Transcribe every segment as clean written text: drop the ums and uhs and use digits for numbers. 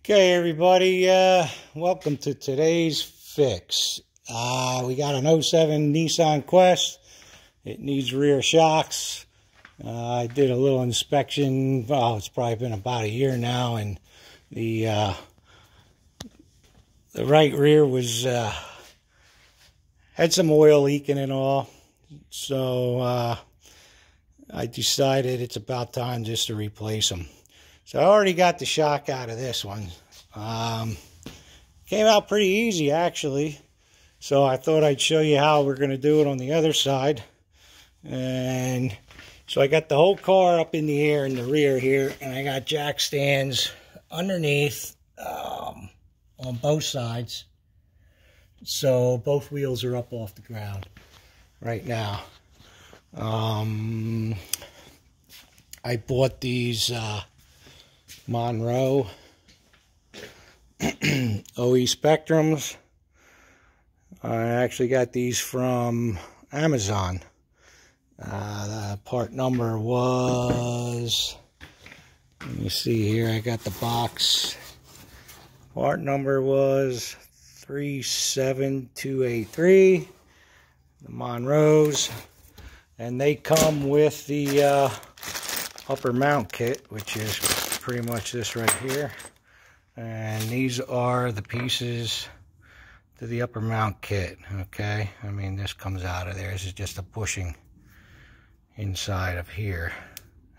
Okay, everybody, welcome to today's fix. We got an 07 Nissan Quest. It needs rear shocks. I did a little inspection. Oh, it's probably been about a year now, and the right rear was had some oil leaking and all. So I decided it's about time just to replace them. So I already got the shock out of this one. Came out pretty easy, actually. So I thought I'd show you how we're going to do it on the other side. And so I got the whole car up in the air in the rear here, and I got jack stands underneath on both sides. So both wheels are up off the ground right now. I bought these Monroe OESpectrums. I actually got these from Amazon. The part number was, let me see here, I got the box. Part number was 37283, the Monroes, and they come with the upper mount kit, which is pretty much this right here. And these are the pieces to the upper mount kit. Okay, I mean, this comes out of there. This is just a bushing inside of here.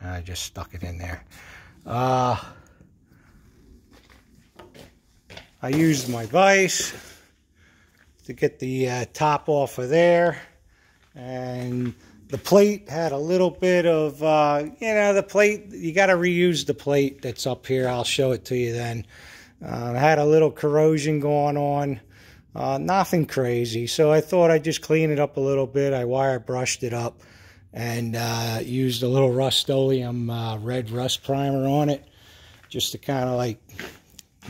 I just stuck it in there. I used my vise to get the top off of there, and the plate had a little bit of, the plate, you got to reuse the plate that's up here. I'll show it to you then. Had a little corrosion going on. Nothing crazy. So I thought I'd just clean it up a little bit. I wire brushed it up and used a little Rust-Oleum red rust primer on it, just to kind of like,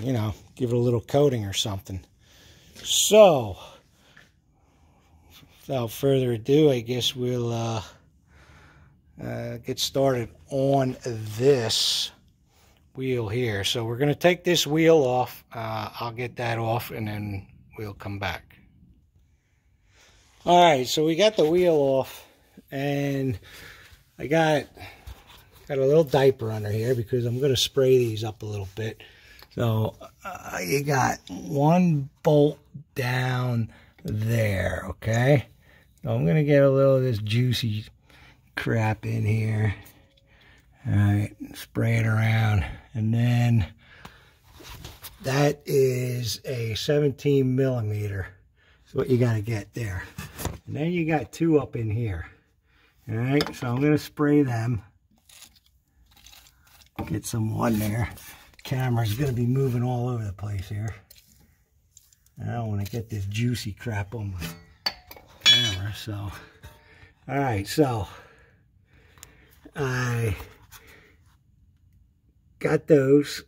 give it a little coating or something. So without further ado, I guess we'll get started on this wheel here. So we're going to take this wheel off. I'll get that off and then we'll come back. All right, so we got the wheel off, and I got a little diaper under here because I'm going to spray these up a little bit. So you got one bolt down there, okay? So I'm going to get a little of this juicy crap in here. All right, spray it around. And then that is a 17 millimeter. That's what you got to get there. And then you got two up in here. All right, so I'm going to spray them. Get some on there. Camera's going to be moving all over the place here. I don't want to get this juicy crap on my camera. So, all right, so I got those.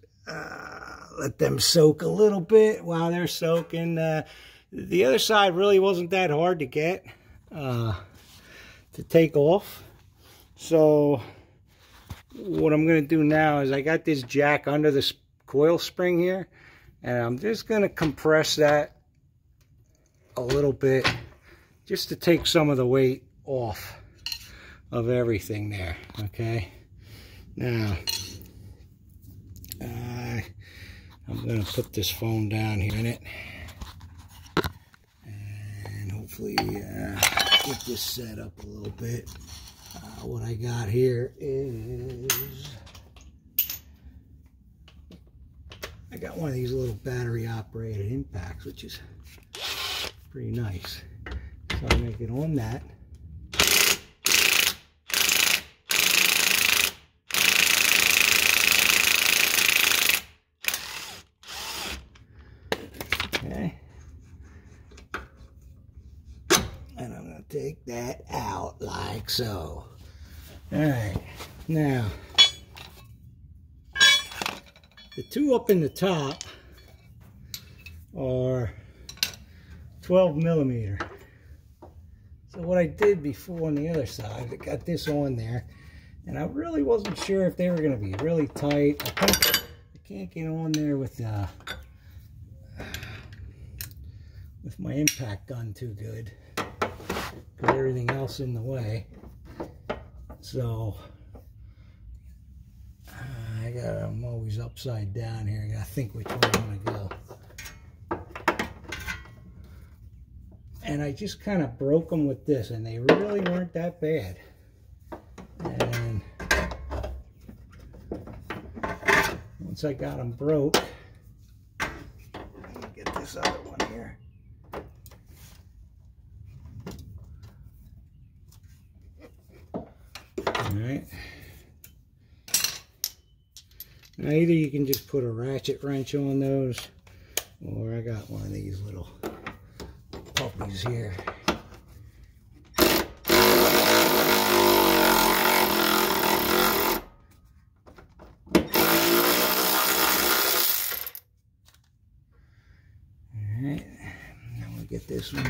Let them soak a little bit. While they're soaking, the other side really wasn't that hard to get to take off. So what I'm going to do now is I got this jack under this coil spring here, and I'm just going to compress that a little bit just to take some of the weight off of everything there. Okay, now I'm going to put this phone down here in it and hopefully get this set up a little bit. What I got here is I got one of these little battery operated impacts, which is pretty nice. So I'll make it on that. Okay. And I'm going to take that out like so. Alright, now the two up in the top are 12 millimeter. So what I did before on the other side, I got this on there, and I really wasn't sure if they were going to be really tight. I think the can't get on there with my impact gun too good, because everything else in the way. So I'm always upside down here. I gotta think which way I want to go. And I just kind of broke them with this, and they really weren't that bad. And once I got them broke, let me get this other one here. Alright. Now either you can just put a ratchet wrench on those, or I got one of these little puppies here. Alright, now we'll get this one.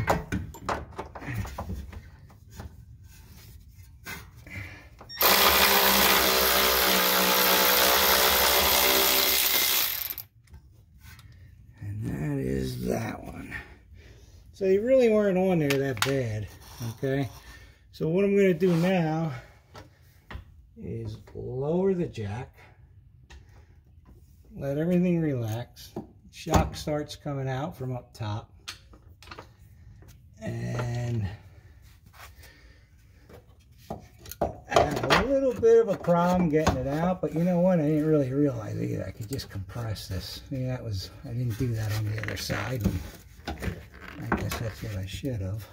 And that is that one. So they really weren't on there that bad, okay? So what I'm going to do now is lower the jack, let everything relax. Shock starts coming out from up top, and I had a little bit of a problem getting it out, but you know what? I didn't really realize either. I could just compress this. See, I didn't do that on the other side. And I guess that's what I should have.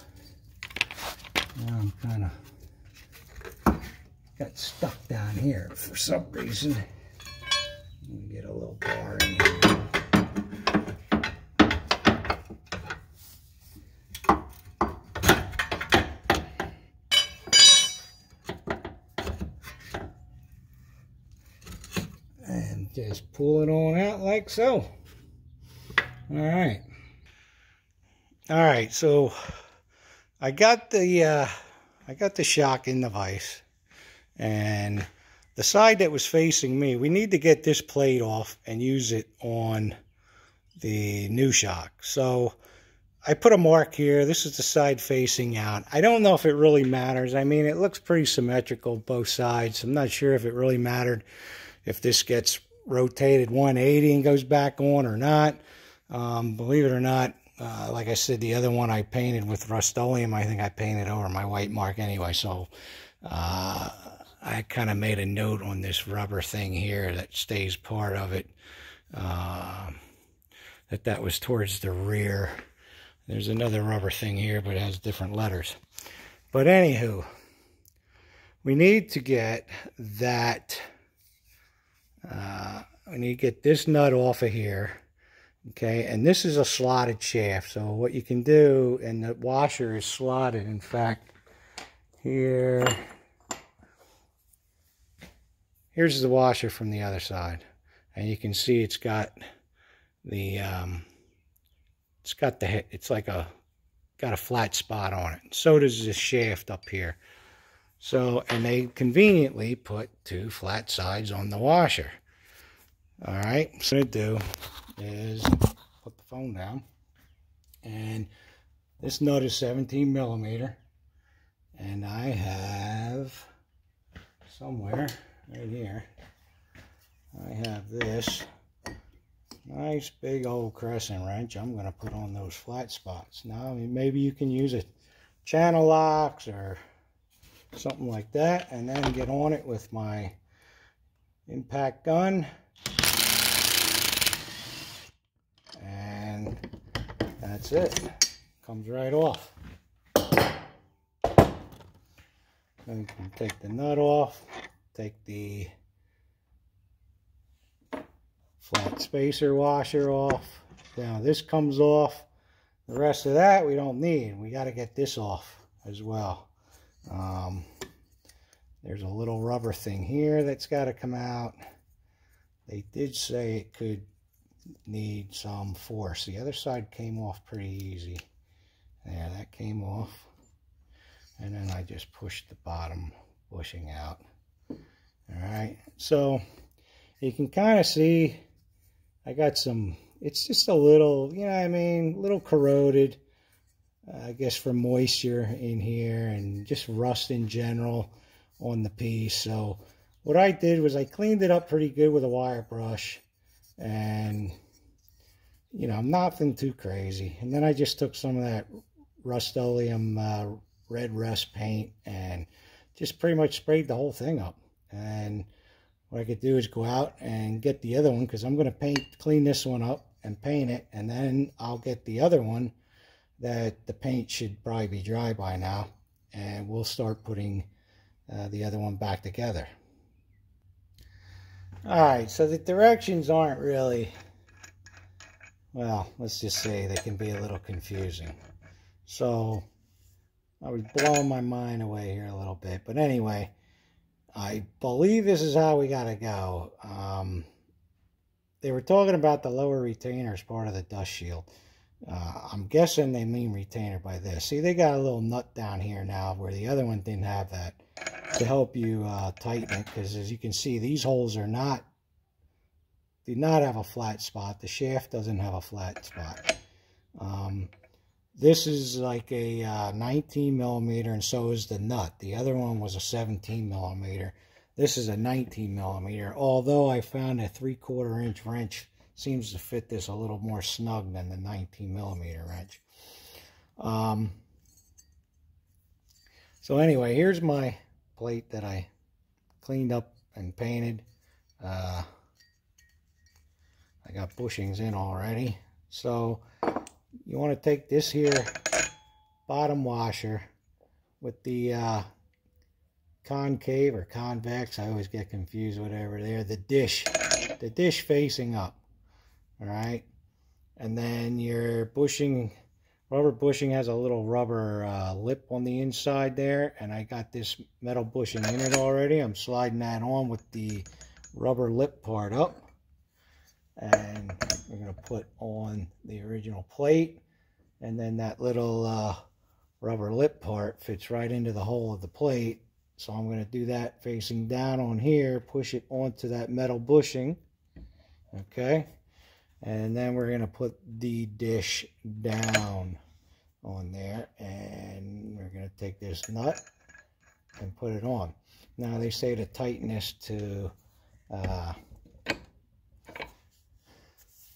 Now I'm kind of got stuck down here for some reason. Let me get a little bar in here. And just pull it on out like so. All right, so I got the shock in the vise, and the side that was facing me, we need to get this plate off and use it on the new shock. So I put a mark here. This is the side facing out. I don't know if it really matters. I mean, it looks pretty symmetrical both sides. I'm not sure if it really mattered if this gets rotated 180 and goes back on or not. Believe it or not, like I said, the other one I painted with Rust-Oleum. I think I painted over my white mark anyway. So I kind of made a note on this rubber thing here that stays part of it, that was towards the rear. There's another rubber thing here, but it has different letters. But anywho, we need to get that, we need to get this nut off of here. Okay, and this is a slotted shaft. So what you can do, and the washer is slotted, in fact, here's the washer from the other side. And you can see it's got the, it's like got a flat spot on it. So does this shaft up here. So, and they conveniently put two flat sides on the washer. All right, so what I'm going to do is put the phone down, and this nut is 17 millimeter, and I have somewhere right here, I have this nice big old crescent wrench I'm going to put on those flat spots. Now maybe you can use a channel locks or something like that, and then get on it with my impact gun. And that's it. Comes right off. Then you can take the nut off, take the flat spacer washer off. Now this comes off. The rest of that we don't need. We got to get this off as well. There's a little rubber thing here that's got to come out. They did say it could need some force. The other side came off pretty easy. There, that came off. And then I just pushed the bottom bushing out. Alright, so you can kind of see I got some, it's just a little, you know what I mean, a little corroded, I guess from moisture in here and just rust in general on the piece. So what I did was I cleaned it up pretty good with a wire brush, and you know, nothing too crazy. And then I just took some of that Rust-Oleum red rust paint and just pretty much sprayed the whole thing up. And what I could do is go out and get the other one, because I'm going to clean this one up and paint it, and then I'll get the other one that the paint should probably be dry by now, and we'll start putting the other one back together. Alright, so the directions aren't really, well, let's just say they can be a little confusing. So I was blowing my mind away here a little bit, but anyway, I believe this is how we gotta go. They were talking about the lower retainer as part of the dust shield. I'm guessing they mean retainer by this. See, they got a little nut down here now where the other one didn't have that, to help you tighten it, because as you can see, these holes do not have a flat spot. The shaft doesn't have a flat spot. This is like a 19 millimeter, and so is the nut. The other one was a 17 millimeter. This is a 19 millimeter, although I found a 3/4 inch wrench seems to fit this a little more snug than the 19 millimeter wrench. So anyway, here's my plate that I cleaned up and painted. I got bushings in already. So you want to take this here bottom washer with the concave or convex, I always get confused, whatever there, the dish facing up. All right, and then your bushing, rubber bushing has a little rubber lip on the inside there, and I got this metal bushing in it already. I'm sliding that on with the rubber lip part up, and we're going to put on the original plate, and then that little rubber lip part fits right into the hole of the plate. So I'm going to do that facing down on here, push it onto that metal bushing, okay? And then we're going to put the dish down on there, and we're going to take this nut and put it on. Now they say to tighten this to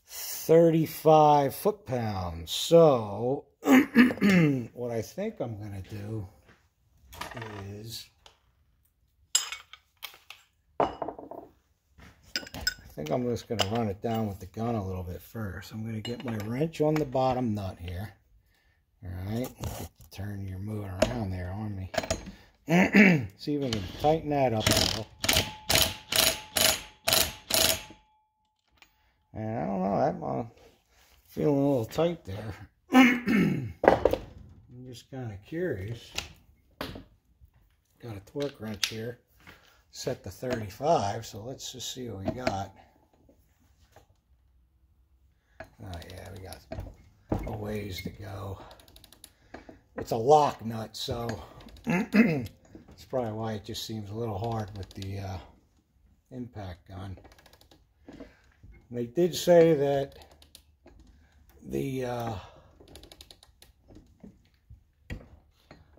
35 foot-pounds. So what I think I'm going to do is, I think I'm just going to run it down with the gun a little bit first. I'm going to get my wrench on the bottom nut here. Alright, turn, you're moving around there on me. See if we can tighten that up a little. And I don't know, I'm feeling a little tight there. I'm just kind of curious. Got a torque wrench here, set to 35, so let's just see what we got. Oh yeah, we got a ways to go. It's a lock nut, so that's probably why it just seems a little hard with the impact gun. And they did say that the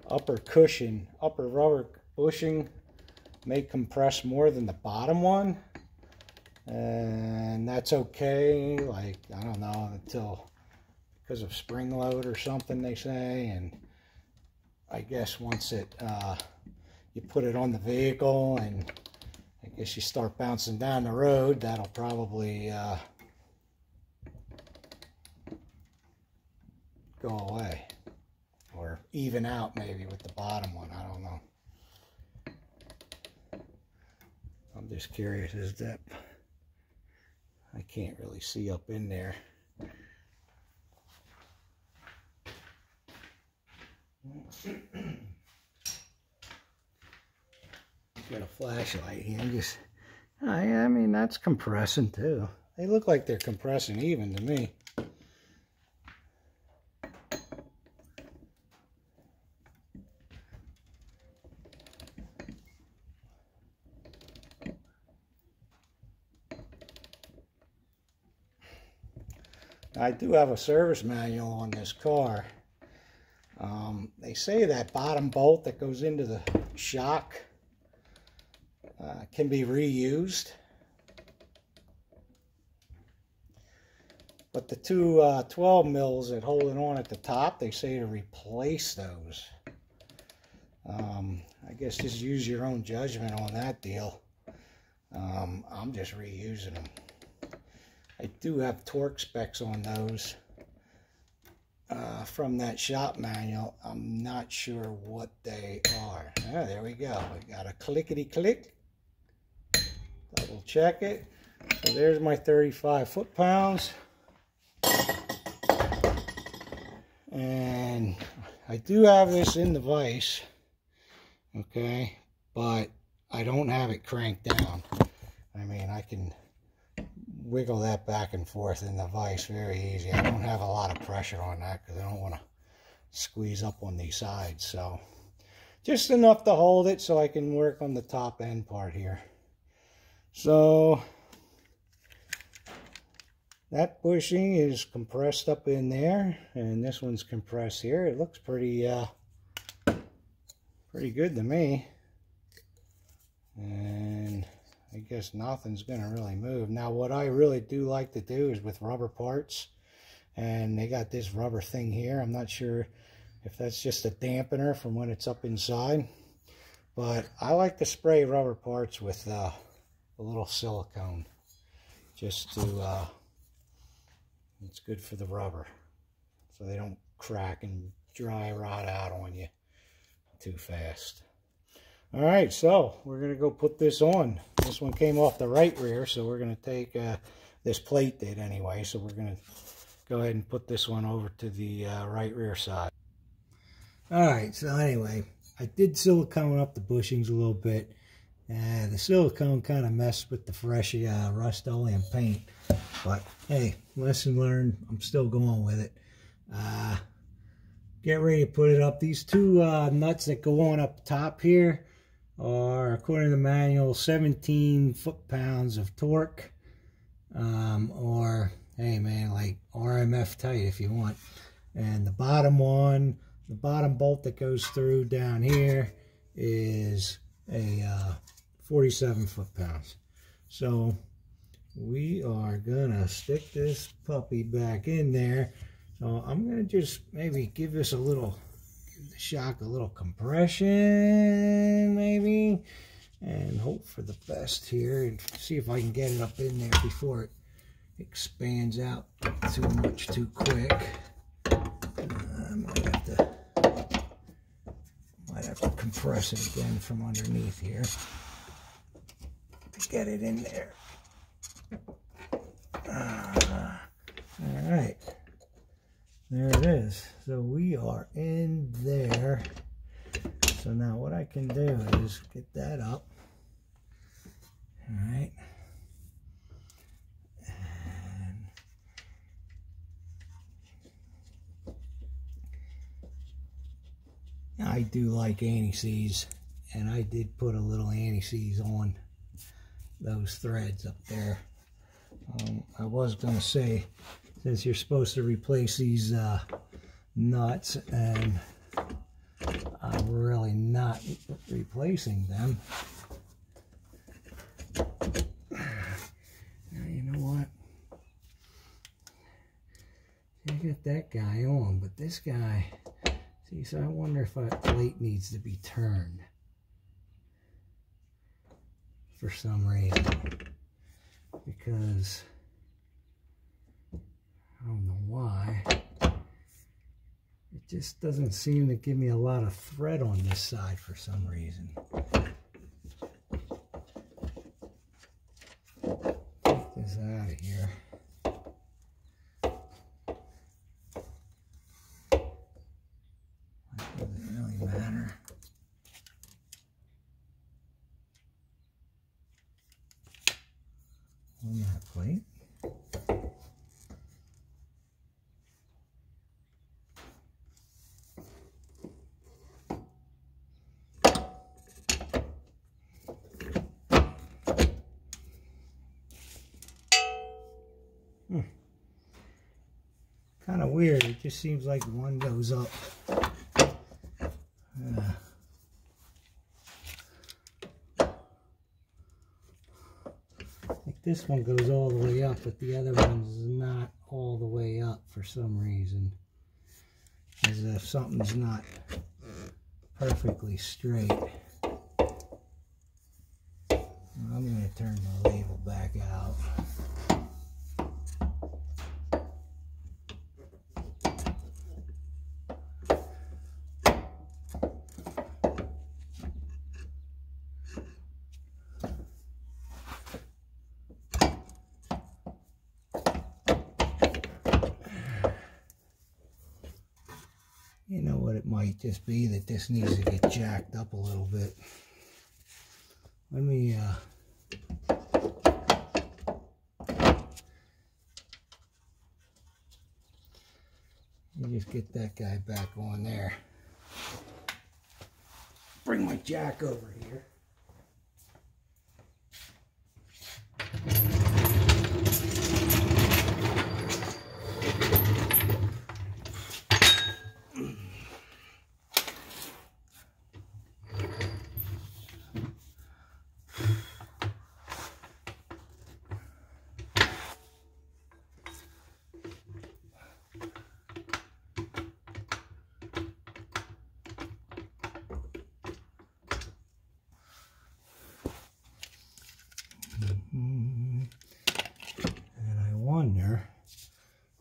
upper rubber bushing may compress more than the bottom one, and that's okay, like, I don't know, until, because of spring load or something, they say. And I guess once it you put it on the vehicle and I guess you start bouncing down the road, that'll probably go away, or even out maybe with the bottom one, I don't know. I'm just curious, is that, I can't really see up in there. Got a flashlight here. Just, I mean, that's compressing too. They look like they're compressing even to me. I do have a service manual on this car. They say that bottom bolt that goes into the shock can be reused. But the two 12 mils that hold it on at the top, they say to replace those. I guess just use your own judgment on that deal. I'm just reusing them. I do have torque specs on those from that shop manual. I'm not sure what they are. Ah, there we go. We got a clickety-click. Double check it. So there's my 35 foot-pounds. And I do have this in the vise, okay, but I don't have it cranked down. I mean, I can wiggle that back and forth in the vise very easy. I don't have a lot of pressure on that because I don't want to squeeze up on these sides. So just enough to hold it so I can work on the top end part here. So that bushing is compressed up in there, and this one's compressed here. It looks pretty good to me. And I guess nothing's going to really move. Now, what I really do like to do is with rubber parts, and they got this rubber thing here. I'm not sure if that's just a dampener from when it's up inside, but I like to spray rubber parts with a little silicone just to it's good for the rubber so they don't crack and dry rot out on you too fast. All right, so we're going to go put this on. This one came off the right rear, so we're going to take this plate did anyway, so we're going to go ahead and put this one over to the right rear side. All right, so anyway, I did silicone up the bushings a little bit. The silicone kind of messed with the fresh Rust-Oleum paint, but hey, lesson learned. I'm still going with it. Get ready to put it up. These two nuts that go on up top here are, according to the manual, 17 foot-pounds of torque, or hey man, like RMF tight if you want. And the bottom one, the bottom bolt that goes through down here is a 47 foot-pounds. So we are gonna stick this puppy back in there. So I'm gonna just maybe give this a little, give the shock a little compression maybe, and hope for the best here and see if I can get it up in there before it expands out too much too quick. I might have to compress it again from underneath here to get it in there. All right, there it is. So we are in there. So now what I can do is get that up. All right. And I do like anti-seize, and I did put a little anti-seize on those threads up there. I was going to say, since you're supposed to replace these nuts, and I'm really not replacing them. Now, you know what? I got that guy on, but this guy, see, so I wonder if that plate needs to be turned for some reason, because I don't know why. It just doesn't seem to give me a lot of thread on this side for some reason. Take this out of here. That doesn't really matter. On that plate. Kind of weird. It just seems like one goes up. Like this one goes all the way up, but the other one's not all the way up for some reason. As if something's not perfectly straight. I'm going to turn the label back out. You know what, it might just be that this needs to get jacked up a little bit. Let me just get that guy back on there. Bring my jack over here.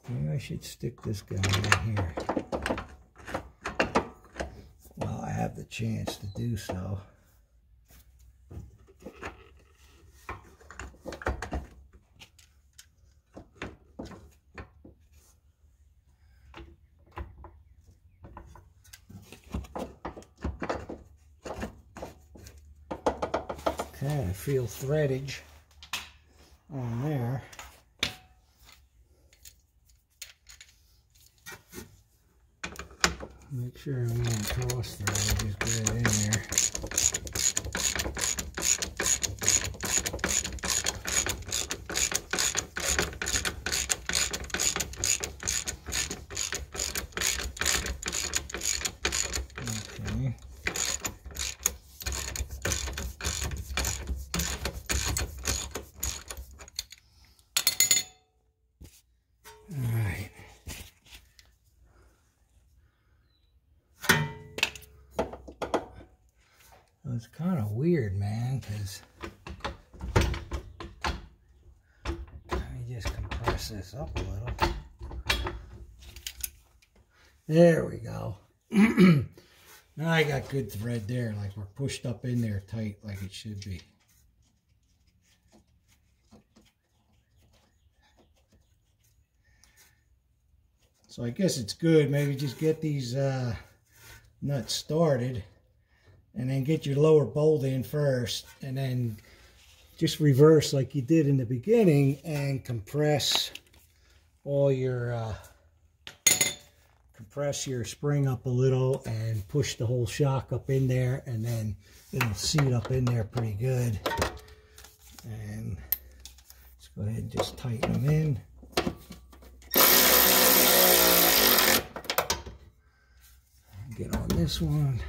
Maybe I should stick this guy in here while I have the chance to do so. Okay, I feel threadage on there. Make sure I'm not cross thread, just get it in there. Okay. Alright. It's kind of weird, man, because let me just compress this up a little. There we go. Now I got good thread there, like we're pushed up in there tight like it should be. So I guess it's good. Maybe just get these nuts started. And then get your lower bolt in first, and then just reverse like you did in the beginning and compress all your spring up a little and push the whole shock up in there, and then it'll seat up in there pretty good. And let's go ahead and just tighten them in. Get on this one.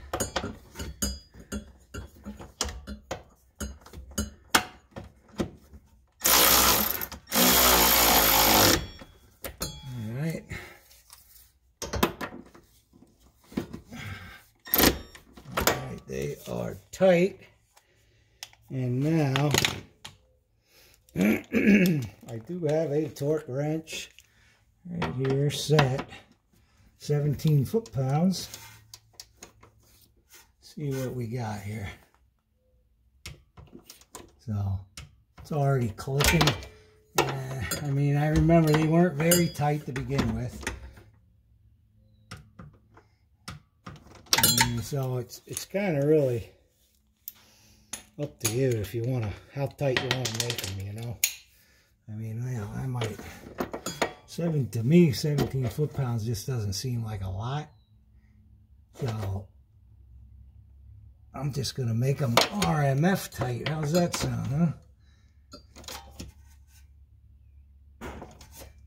They are tight, and now I do have a torque wrench right here set, 17 foot-pounds. See what we got here. So it's already clicking. I mean, I remember they weren't very tight to begin with. So it's kind of really up to you if you want to, how tight you want to make them, you know. I mean, I might, to me, 17 foot-pounds just doesn't seem like a lot. So I'm just going to make them RMF tight. How's that sound, huh?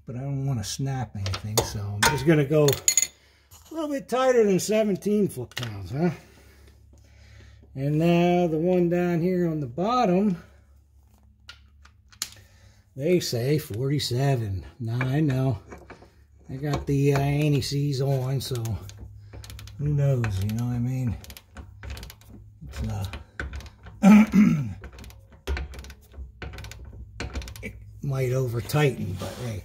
but I don't want to snap anything, so I'm just going to go a little bit tighter than 17 foot-pounds, huh? And now the one down here on the bottom, they say 47. Now I know. I got the anti-seize on, so who knows, you know what I mean? It might over-tighten, but hey,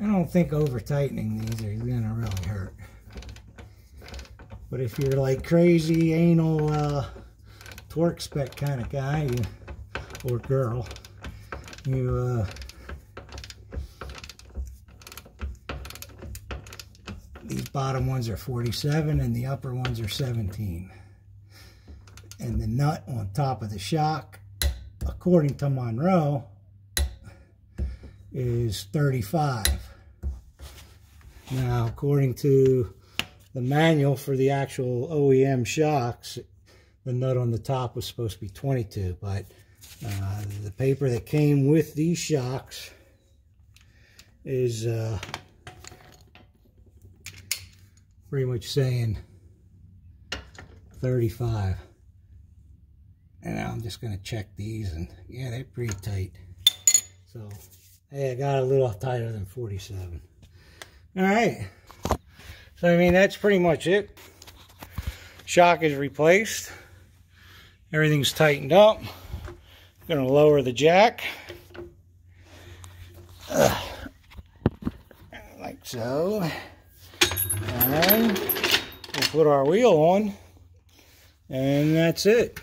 I don't think over-tightening these are going to really hurt. But if you're like crazy anal torque spec kind of guy, or girl, these bottom ones are 47 and the upper ones are 17. And the nut on top of the shock, according to Monroe, is 35. Now, according to the manual for the actual OEM shocks, the nut on the top was supposed to be 22, but the paper that came with these shocks is pretty much saying 35. And now I'm just going to check these, and yeah, they're pretty tight. So, hey, I got a little tighter than 47. All right. So, I mean, that's pretty much it. Shock is replaced. Everything's tightened up. Going to lower the jack. Like so. And we'll put our wheel on. And that's it.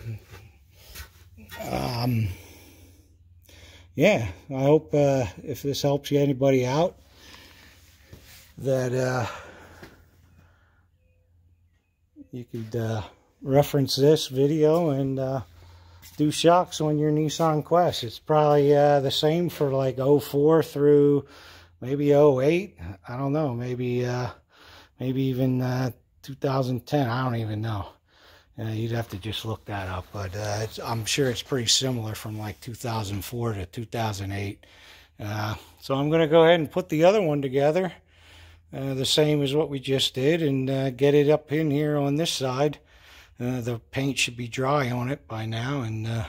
Yeah, I hope if this helps anybody out, that you could reference this video and do shocks on your Nissan Quest. It's probably the same for like 04 through maybe 08. I don't know, maybe even 2010. I don't even know. You'd have to just look that up, but I'm sure it's pretty similar from like 2004 to 2008. So I'm going to go ahead and put the other one together, the same as what we just did, and get it up in here on this side. The paint should be dry on it by now, and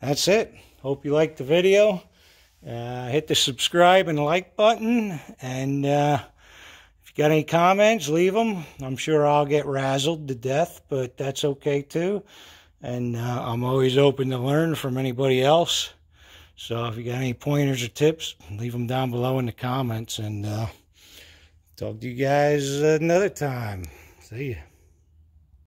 that's it. Hope you liked the video. Hit the subscribe and like button, and if you got any comments, leave them. I'm sure I'll get razzled to death, but that's okay too. And I'm always open to learn from anybody else. So if you got any pointers or tips, leave them down below in the comments. And talk to you guys another time. See ya.